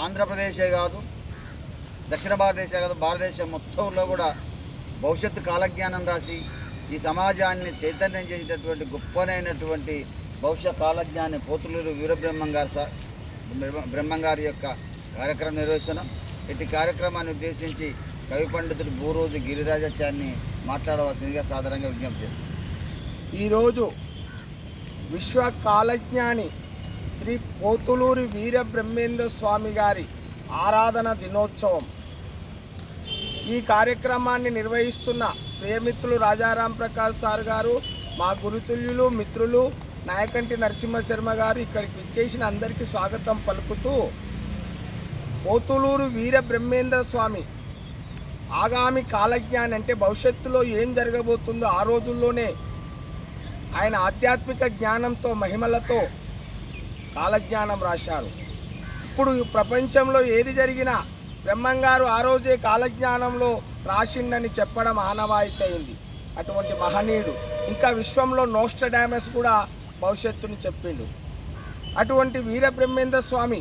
ఆంధ్రప్రదేశే కాదు, దక్షిణ భారతదేశే కాదు, భారతదేశం మొత్తంలో కూడా భవిష్యత్తు కాలజ్ఞానం రాసి ఈ సమాజాన్ని చైతన్యం చేసేటటువంటి గొప్పనైనటువంటి భవిష్య కాలజ్ఞాని పోతులూరు వీరబ్రహ్మంగారి యొక్క కార్యక్రమం నిర్వహిస్తున్నాం. ఇటు కార్యక్రమాన్ని ఉద్దేశించి కవి పండితుడు బూరోజు గిరిరాజాచార్యని మాట్లాడవలసిందిగా సాధారణంగా విజ్ఞప్తి చేస్తున్నాం. ఈరోజు విశ్వ కాలజ్ఞాని శ్రీ పోతులూరి వీరబ్రహ్మేంద్ర స్వామి గారి ఆరాధన దినోత్సవం. ఈ కార్యక్రమాన్ని నిర్వహిస్తున్న ప్రియమిత్రులు రాజారాం ప్రకాష్ సార్ గారు, మా గురుతుల్యులు మిత్రులు నాయకంటి నరసింహశర్మ గారు ఇక్కడికి విచ్చేసిన అందరికీ స్వాగతం పలుకుతూ, పోతులూరు వీరబ్రహ్మేంద్ర స్వామి ఆగామి కాలజ్ఞాని అంటే భవిష్యత్తులో ఏం జరగబోతుందో ఆ రోజుల్లోనే ఆయన ఆధ్యాత్మిక జ్ఞానంతో మహిమలతో కాలజ్ఞానం రాశారు. ఇప్పుడు ప్రపంచంలో ఏది జరిగినా బ్రహ్మంగారు ఆ రోజే కాలజ్ఞానంలో రాసిండని చెప్పడం ఆనవాయితీ అయింది. అటువంటి మహనీయుడు. ఇంకా విశ్వంలో నోస్ట్రడామస్ కూడా భవిష్యత్తుని చెప్పిండు. అటువంటి వీరబ్రహ్మేంద్ర స్వామి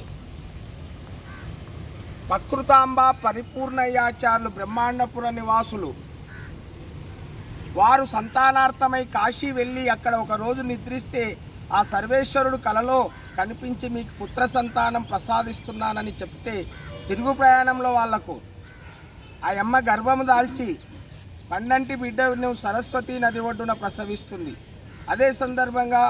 ప్రకృతాంబ పరిపూర్ణయ్యాచార్యులు బ్రహ్మాండపుర నివాసులు. వారు సంతానార్థమై కాశీ వెళ్ళి అక్కడ ఒక రోజు నిద్రిస్తే ఆ సర్వేశ్వరుడు కలలో కనిపించి మీకు పుత్ర సంతానం ప్రసాదిస్తున్నానని చెప్తే తిరుగు ప్రయాణంలో వాళ్లకు ఆ అమ్మ గర్భము దాల్చి పండంటి బిడ్డను సరస్వతీ నది ఒడ్డున ప్రసవిస్తుంది. అదే సందర్భంగా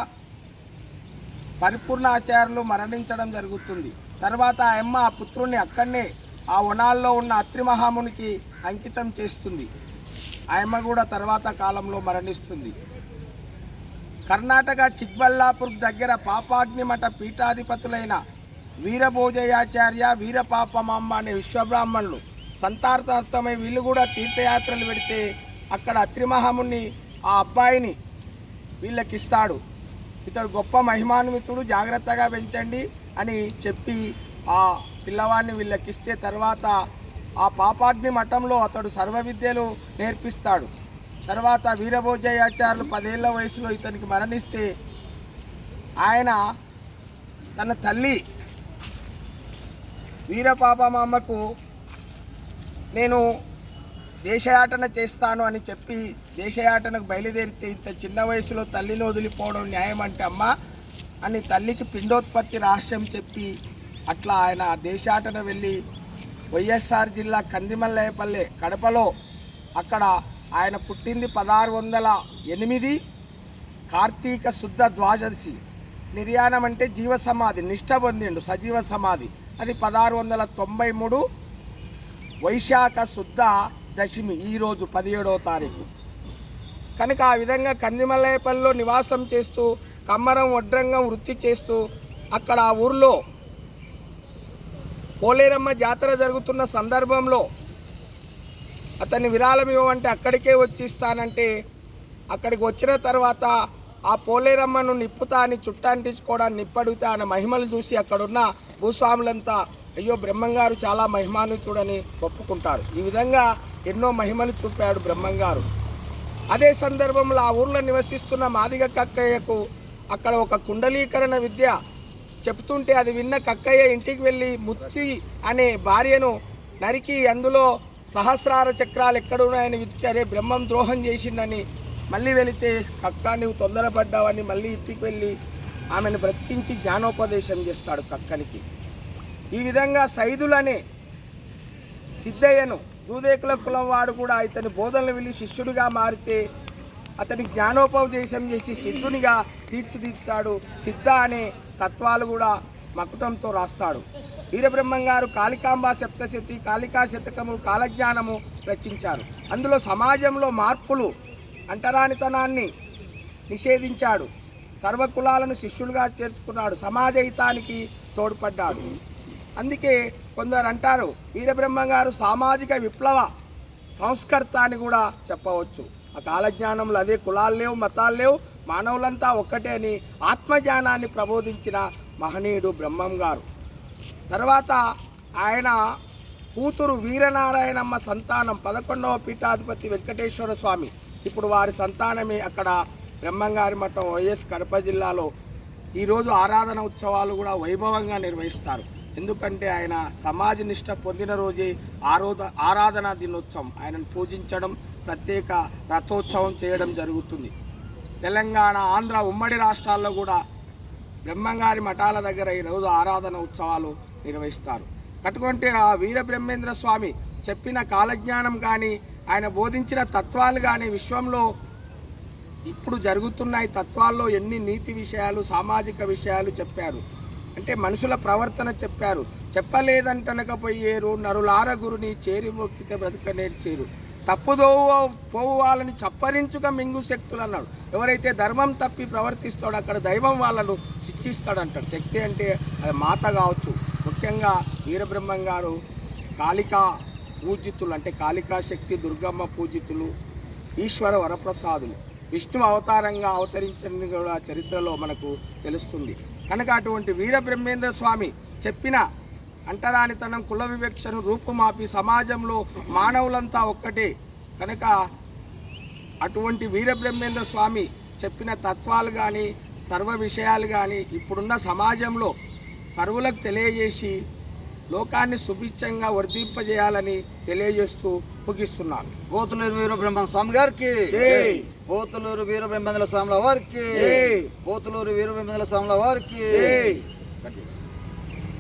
పరిపూర్ణాచార్యులు మరణించడం జరుగుతుంది. తర్వాత ఆ అమ్మ ఆ పుత్రుణ్ణి అక్కడనే ఆ వనాల్లో ఉన్న అత్రి మహామునికి అంకితం చేస్తుంది. ఆ అమ్మ కూడా తర్వాత కాలంలో మరణిస్తుంది. కర్ణాటక చిక్బల్లాపూర్ దగ్గర పాపాగ్నిమఠ పీఠాధిపతులైన వీరభోజయాచార్య వీరపాపమాంబ అనే విశ్వబ్రాహ్మణులు సంతానార్థమై వీళ్ళు కూడా తీర్థయాత్రలు పెడితే అక్కడ అత్రిమహాముని ఆ అబ్బాయిని వీళ్ళకిస్తాడు. ఇతడు గొప్ప మహిమాన్వితుడు, జాగ్రత్తగా పెంచండి అని చెప్పి ఆ పిల్లవాడిని వీళ్ళకిస్తే తర్వాత ఆ పాపాగ్ని మఠంలో అతడు సర్వ విద్యలు నేర్పిస్తాడు. తర్వాత వీరభోజయాచార్యులు 10 ఏళ్ల వయసులో ఇతనికి మరణిస్తే ఆయన తన తల్లి వీరపాపమాంబకు నేను దేశయాటన చేస్తాను అని చెప్పి దేశయాటనకు బయలుదేరితే ఇంత చిన్న వయసులో తల్లిని వదిలిపోవడం న్యాయం అంటే అమ్మ అని తల్లికి పిండోత్పత్తి రహస్యం చెప్పి అట్లా ఆయన దేశాటన వెళ్ళి వైఎస్ఆర్ జిల్లా కందిమల్లేపల్లె కడపలో అక్కడ ఆయన పుట్టింది 1608 కార్తీక శుద్ధ ద్వాదశి. నిర్యాణం అంటే జీవ సమాధి, నిష్ఠ పొందిండు సజీవ సమాధి. అది 1693 వైశాఖ శుద్ధ దశమి, ఈరోజు 17వ తారీఖు. కనుక ఆ విధంగా కందిమల్లేపల్లిలో నివాసం చేస్తూ కమ్మరం వడ్రంగం వృత్తి చేస్తూ అక్కడ ఆ ఊర్లో పోలేరమ్మ జాతర జరుగుతున్న సందర్భంలో అతన్ని విరాళం ఇవ్వమంటే అక్కడికే వచ్చిస్తానంటే అక్కడికి వచ్చిన తర్వాత ఆ పోలేరమ్మను నిప్పుతా అని చుట్టాంటించుకోవడానికి నిప్పడితే ఆయన మహిమలు చూసి అక్కడున్న భూస్వాములంతా అయ్యో బ్రహ్మంగారు చాలా మహిమాన్వితుడని ఒప్పుకుంటారు. ఈ విధంగా ఎన్నో మహిమలు చూపాడు బ్రహ్మంగారు. అదే సందర్భంలో ఆ ఊర్లో నివసిస్తున్న మాదిగ కక్కయ్యకు అక్కడ ఒక కుండలీకరణ విద్య చెప్తుంటే అది విన్న కక్కయ్య ఇంటికి వెళ్ళి ముత్తి అనే భార్యను నరికి అందులో సహస్రార చక్రాలు ఎక్కడున్నాయని వెతికి అరే బ్రహ్మం ద్రోహం చేసిందని మళ్ళీ వెళితే కక్క నువ్వు తొందరపడ్డావని మళ్ళీ ఇంటికి వెళ్ళి ఆమెను బ్రతికించి జ్ఞానోపదేశం చేస్తాడు కక్కనికి. ఈ విధంగా సైదులనే సిద్ధయ్యను దూదేకుల కులం వాడు కూడా ఇతని బోధనలు వెళ్ళి శిష్యుడిగా మారితే అతని జ్ఞానోపదేశం చేసి సిద్ధునిగా తీర్చిదిద్దాడు. సిద్ధ అనే తత్వాలు కూడా మకుటంతో రాస్తాడు. వీరబ్రహ్మంగారు కాళికాంబ సప్తశతి, కాళికా శతకము, కాలజ్ఞానము రచించారు. అందులో సమాజంలో మార్పులు, అంటరానితనాన్ని నిషేధించాడు. సర్వకులాలను శిష్యులుగా చేర్చుకున్నాడు. సమాజ హితానికి తోడ్పడ్డాడు. అందుకే కొందరు అంటారు వీరబ్రహ్మంగారు సామాజిక విప్లవ సంస్కర్త అని కూడా చెప్పవచ్చు. ఆ కాలజ్ఞానంలో అదే కులాలు లేవు, మతాలు లేవు, మానవులంతా ఒక్కటే అని ఆత్మజ్ఞానాన్ని ప్రబోధించిన మహనీయుడు బ్రహ్మం గారు. తర్వాత ఆయన కూతురు వీరనారాయణమ్మ సంతానం 11వ పీఠాధిపతి వెంకటేశ్వర స్వామి. ఇప్పుడు వారి సంతానమే అక్కడ బ్రహ్మంగారి మఠం వైఎస్ కడప జిల్లాలో ఈరోజు ఆరాధన ఉత్సవాలు కూడా వైభవంగా నిర్వహిస్తారు. ఎందుకంటే ఆయన సమాజ నిష్ట పొందిన రోజే ఆరాధనా దినోత్సవం. ఆయనను పూజించడం, ప్రత్యేక రథోత్సవం చేయడం జరుగుతుంది. తెలంగాణ, ఆంధ్ర ఉమ్మడి రాష్ట్రాల్లో కూడా బ్రహ్మంగారి మఠాల దగ్గర ఈరోజు ఆరాధన ఉత్సవాలు నిర్వహిస్తారు. అటువంటి ఆ వీర బ్రహ్మేంద్ర స్వామి చెప్పిన కాలజ్ఞానం కానీ, ఆయన బోధించిన తత్వాలు కానీ విశ్వంలో ఇప్పుడు జరుగుతున్న ఈ తత్వాల్లో ఎన్ని నీతి విషయాలు, సామాజిక విషయాలు చెప్పారు. అంటే మనుషుల ప్రవర్తన చెప్పారు. చెప్పలేదంటనకపోయేరు నరులార గురుని చేరి మొక్కితే బ్రతక నేర్చేరు, తప్పుదోవ పోవు వాళ్ళని చప్పరించుక మింగు శక్తులు అన్నాడు. ఎవరైతే ధర్మం తప్పి ప్రవర్తిస్తాడో అక్కడ దైవం వాళ్ళను శిక్షిస్తాడు అంటాడు. శక్తి అంటే అది మాత కావచ్చు. ముఖ్యంగా వీరబ్రహ్మం గారు కాళికా పూజితులు, అంటే కాళికా శక్తి, దుర్గమ్మ పూజితులు, ఈశ్వర వరప్రసాదులు, విష్ణు అవతారంగా అవతరించని కూడా చరిత్రలో మనకు తెలుస్తుంది. కనుక అటువంటి వీరబ్రహ్మేంద్ర స్వామి చెప్పిన అంటరానితనం, కుల వివక్షను రూపుమాపి సమాజంలో మానవులంతా ఒక్కటే. కనుక అటువంటి వీరబ్రహ్మేంద్ర స్వామి చెప్పిన తత్వాలు కానీ, సర్వ విషయాలు కానీ ఇప్పుడున్న సమాజంలో సర్వులకు తెలియజేసి లోకాన్ని సుభిక్షంగా వర్ధింపజేయాలని తెలియజేస్తూ ముగిస్తున్నాను. పోతులూరు వీరబ్రహ్మ స్వామి గారికి, పోతులూరు వీరబ్రహ్మేంద్ర స్వాముల వారికి, పోతులూరు వీరబ్రహ్మేంద్ర స్వాముల వారికి.